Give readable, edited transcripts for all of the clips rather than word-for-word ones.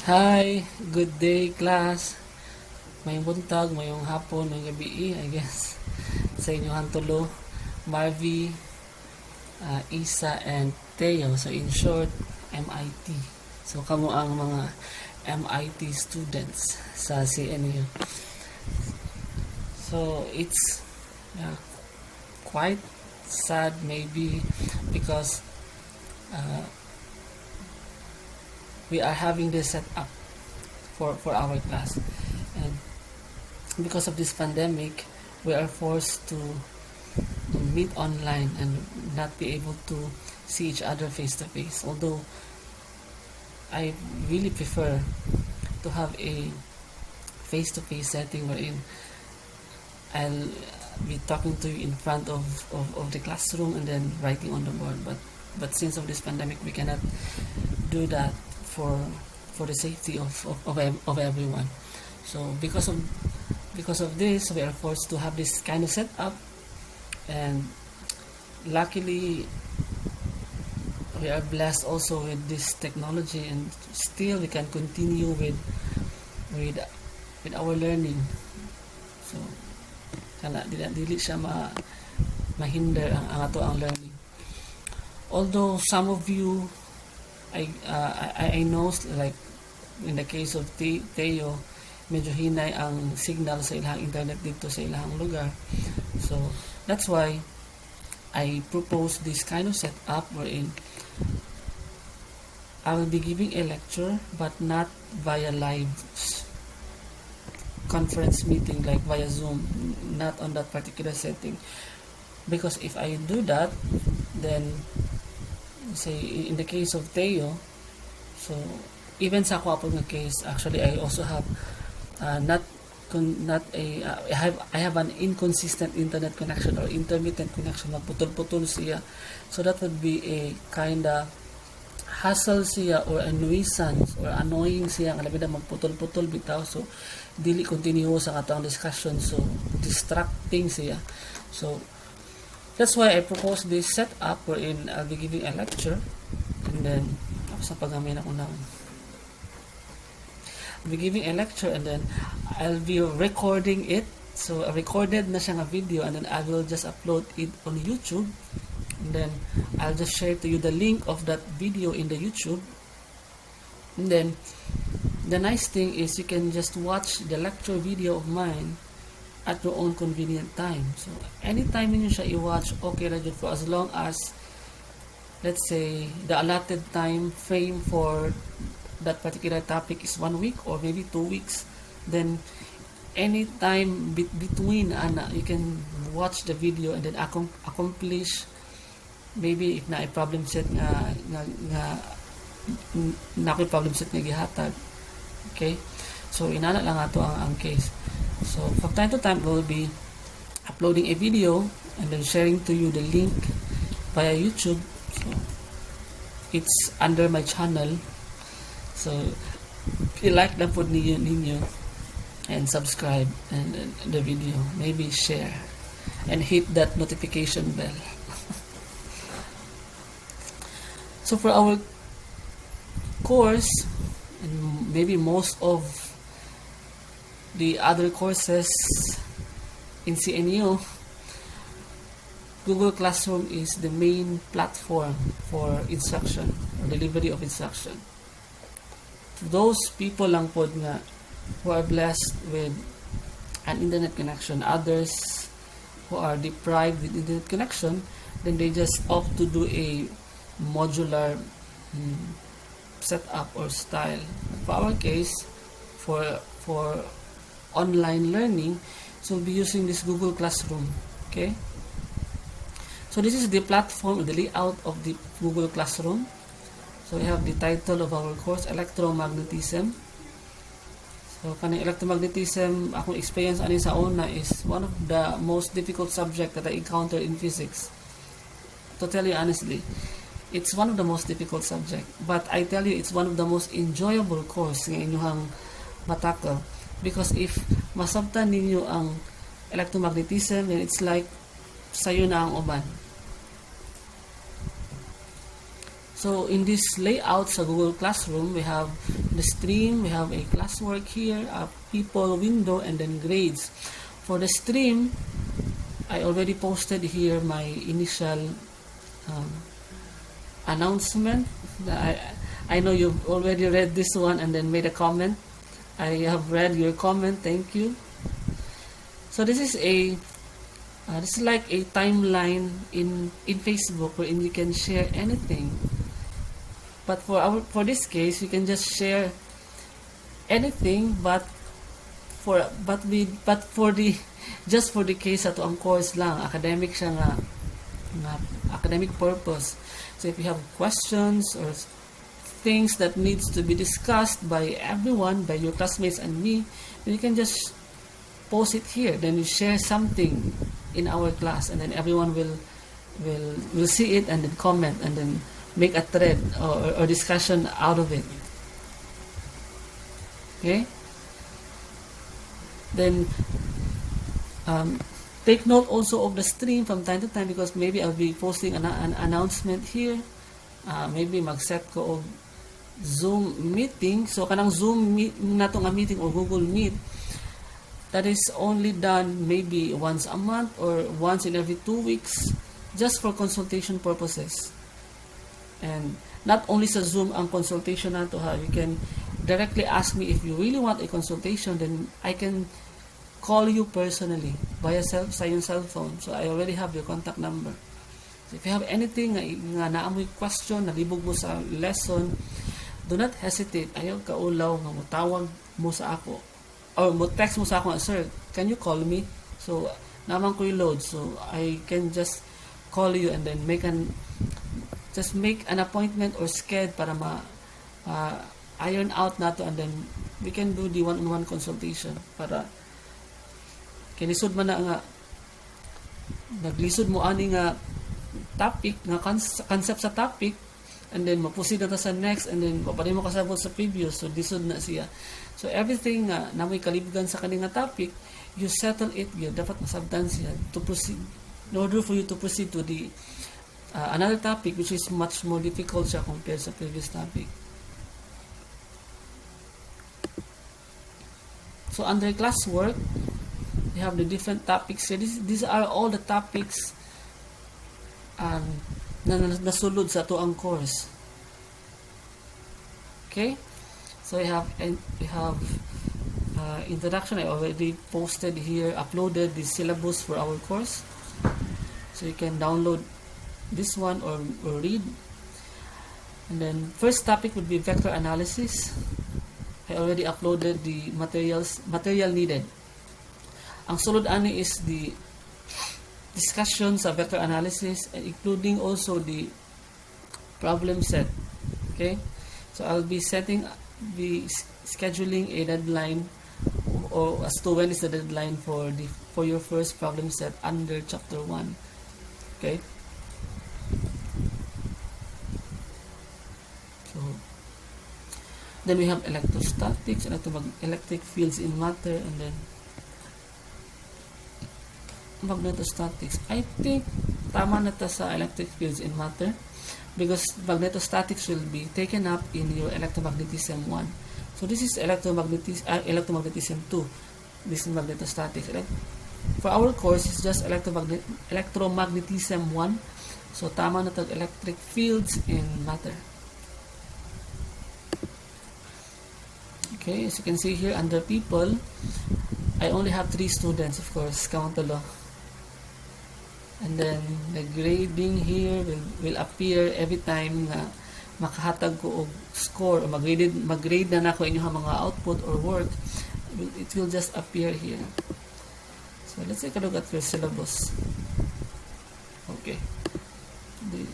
Hi, good day class. Mayong buntag, mayong hapon, mayong gabi, I guess. Sa inyong tulo, Marvy, Isa, and Teo. So in short, MIT. So kamo ang mga MIT students sa CNU. So it's quite sad maybe because we are having this set up for our class, and because of this pandemic we are forced to meet online and not be able to see each other face to face, although I really prefer to have a face to face setting wherein I'll be talking to you in front of the classroom and then writing on the board, but since of this pandemic we cannot do that for the safety of everyone. So because of this, we are forced to have this kind of setup, and luckily we are blessed also with this technology, and still we can continue with our learning. So kana dili siya mahinder ang ato ang learning. Although some of you, I know, like in the case of Teo, medyo hinay ang signal sa ilang internet dito sa ilang lugar. So that's why I propose this kind of setup wherein I will be giving a lecture but not via live conference meeting like via Zoom, not on that particular setting, because if I do that, then say in the case of Teo, so even sa ako nga case, actually I also have I have an inconsistent internet connection or intermittent connection, magputol-putol siya. So that would be a kinda hassle siya or a nuisance or annoying siya nga labi na magputol-putol bitaw, so dili continuous ang atong discussion, so distracting siya. So that's why I propose this setup wherein I'll be giving a lecture, and then ako sa paggamay na ko na I'll be giving a lecture and then I'll be recording it. So recorded na siya nga video, and then I will just upload it on YouTube, and then I'll just share to you the link of that video in the YouTube. And then the nice thing is you can just watch the lecture video of mine at your own convenient time. So anytime ninyo siya i-watch, okay na dyan, for as long as, let's say, the allotted time frame for that particular topic is 1 week or maybe 2 weeks, then anytime between you can watch the video and then accomplish, maybe if na problem set nga problem set nga gihatag. Okay, so inana lang ato ang case. So from time to time we'll be uploading a video and then sharing to you the link via YouTube. So it's under my channel, so i-like na po ninyo and subscribe and the video, maybe share and hit that notification bell. So for our course, and maybe most of the other courses in CNU, Google Classroom is the main platform for instruction or delivery of instruction. Those people lang po nga who are blessed with an internet connection, others who are deprived with internet connection, then they just opt to do a modular setup or style. For our case, for online learning, so we'll be using this Google Classroom. Okay, so this is the platform, the layout of the Google Classroom. So we have the title of our course, Electromagnetism. So kanang electromagnetism, akong experience ani sa una, is one of the most difficult subject that I encountered in physics. To tell you honestly, it's one of the most difficult subject, but I tell you, it's one of the most enjoyable course nga inyong matakal, because if masabtan ninyo ang electromagnetism, then it's like sayo na ang uban. So in this layout sa Google Classroom, we have the stream, we have a classwork here, a people window, and then grades. For the stream, I already posted here my initial announcement. I know you've already read this one and then made a comment. I have read your comment, thank you. So this is this is like a timeline in Facebook wherein you can share anything. But for this case, you can just share anything, but for the just for the case ato ang course lang, academic siya nga academic purpose. So if you have questions or things that needs to be discussed by everyone, by your classmates and me, then you can just post it here. Then you share something in our class, and then everyone will see it and then comment and then make a thread or discussion out of it. Okay? Then take note also of the stream from time to time, because maybe I'll be posting an announcement here. Maybe mag-set ko og Zoom meeting. So kanang Zoom nato nga meeting or Google Meet, that is only done maybe once a month or once in every 2 weeks, just for consultation purposes. And not only sa Zoom ang consultation nato ha, you can directly ask me if you really want a consultation, then I can call you personally via sa yung cell phone. So I already have your contact number. So if you have anything nga naamoy question, nalibog mo sa lesson, do not hesitate. Ayaw kaulaw nga motawag mo sa ako or mo text mo sa ako, sir, can you call me? So naman ko yung load, so I can just call you and then make an appointment or schedule para iron out nato, and then we can do the one-on-one consultation para kinisod man na nga naglisod mo ani nga topic nga concept sa topic, and then mapusid na ta sa next, and then paparin mo kasabot sa previous, so lisod na siya. So everything na may kalibugan sa kaning topic, you settle it, yun dapat masabtan siya to proceed, in order for you to proceed to the another topic which is much more difficult siya compared sa previous topic. So under classwork, we have the different topics here. These are all the topics na nasulod sa ato ang course. Okay, so we have introduction. I already posted here, uploaded the syllabus for our course, so you can download this one or read. And then first topic would be vector analysis. I already uploaded the material needed. Ang sulod ani is the discussion sa vector analysis, including also the problem set. Okay, so I'll be scheduling a deadline, or as to when is the deadline for your first problem set under chapter 1. Okay, so then we have electrostatics, electric fields in matter, and then magnetostatics. I think tama na ta sa electric fields in matter, because magnetostatics will be taken up in your electromagnetism 1. So this is electromagnetism 2. This is magnetostatics. For our course, it's just electromagnetism 1. So tama na ta electric fields in matter. Okay, as you can see here under people, I only have 3 students, of course, count the law. And then the grading here will appear every time na makahatag ko og score, o mag-grade na nako inyong mga output or work. It will just appear here. So let's take a look at your syllabus. Okay,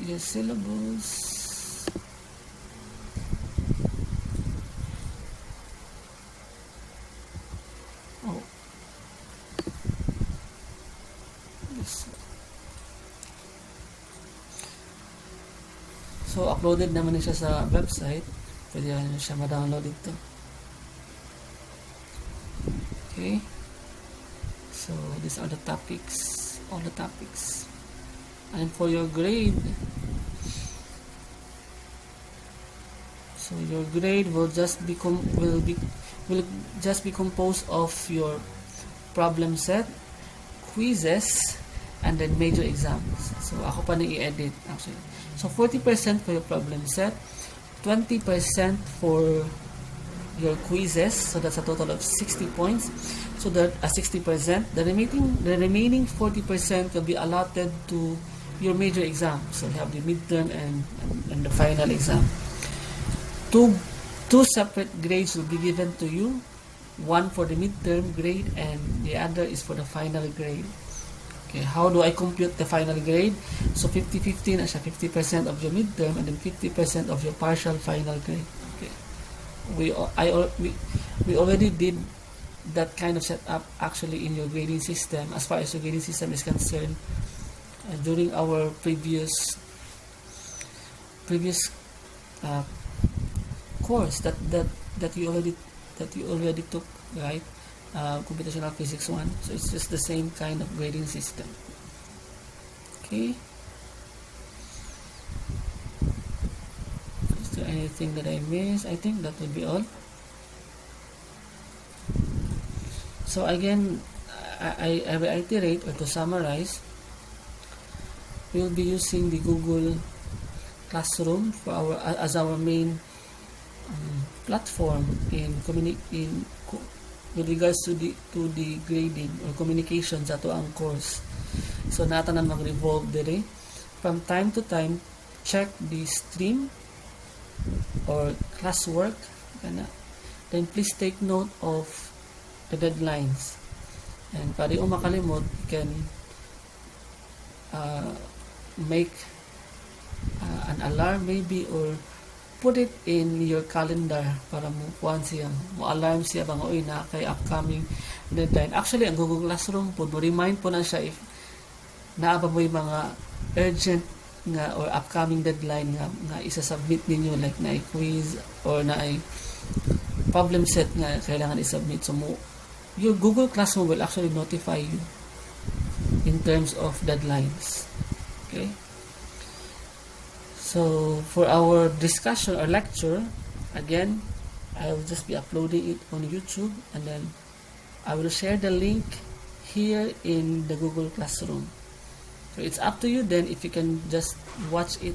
your syllabus. Oh, this. So, uploaded naman siya sa website. Pwede na siya ma-download dito. Okay. So, these are the topics. All the topics. And for your grade, So your grade will just will just be composed of your problem set, quizzes, and then major exams. So ako pa na i-edit actually. So 40% for your problem set, 20% for your quizzes, so that's a total of 60 points. So that 60%, the remaining 40% will be allotted to your major exam. So you have the midterm and the final exam. Two separate grades will be given to you. One for the midterm grade and the other is for the final grade. Okay, how do I compute the final grade? So 50-50 na siya, 50% of your midterm and then 50% of your partial final grade. Okay. We already did that kind of setup actually in your grading system, as far as your grading system is concerned, during our previous course that you already took, right? Computational physics 1. So it's just the same kind of grading system. Okay. Is there anything that I missed? I think that would be all. So again, I reiterate, or to summarize, we will be using the Google Classroom for as our main platform with regards to the grading or communication sa ato ang course. So nata na mag-revolve dire. From time to time, check the stream or classwork, then please take note of the deadlines, and para di makalimot, you can make an alarm maybe, or put it in your calendar para mo alarm siya bang oy na kay upcoming deadline. Actually ang Google Classroom po remind po na siya if naaba mo yung mga urgent nga or upcoming deadline nga isa-submit ninyo, like na quiz or na problem set nga kailangan i-submit. So your Google Classroom will actually notify you in terms of deadlines. Okay? So for our discussion or lecture, again, I will just be uploading it on YouTube, and then I will share the link here in the Google Classroom. So it's up to you then if you can just watch it.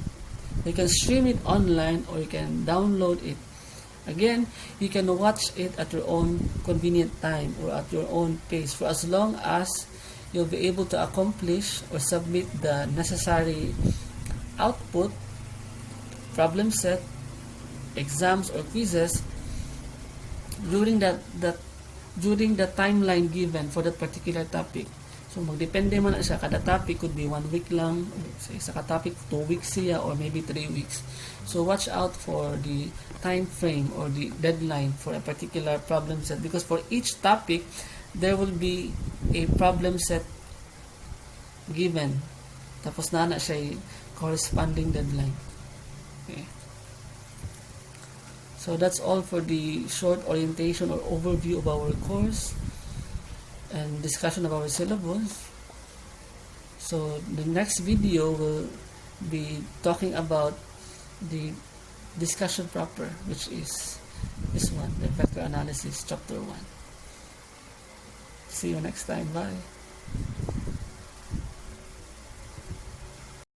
You can stream it online or you can download it. Again, you can watch it at your own convenient time or at your own pace, for as long as you'll be able to accomplish or submit the necessary output, problem set, exams or quizzes during the timeline given for that particular topic. So magdepende man siya, kada topic could be 1 week lang, sa isa ka topic 2 weeks siya, or maybe 3 weeks. So watch out for the time frame or the deadline for a particular problem set, because for each topic there will be a problem set given, tapos na siya corresponding deadline. Okay. So that's all for the short orientation or overview of our course and discussion of our syllabus. So the next video will be talking about the discussion proper, which is this one, the vector analysis, chapter 1. See you next time. Bye.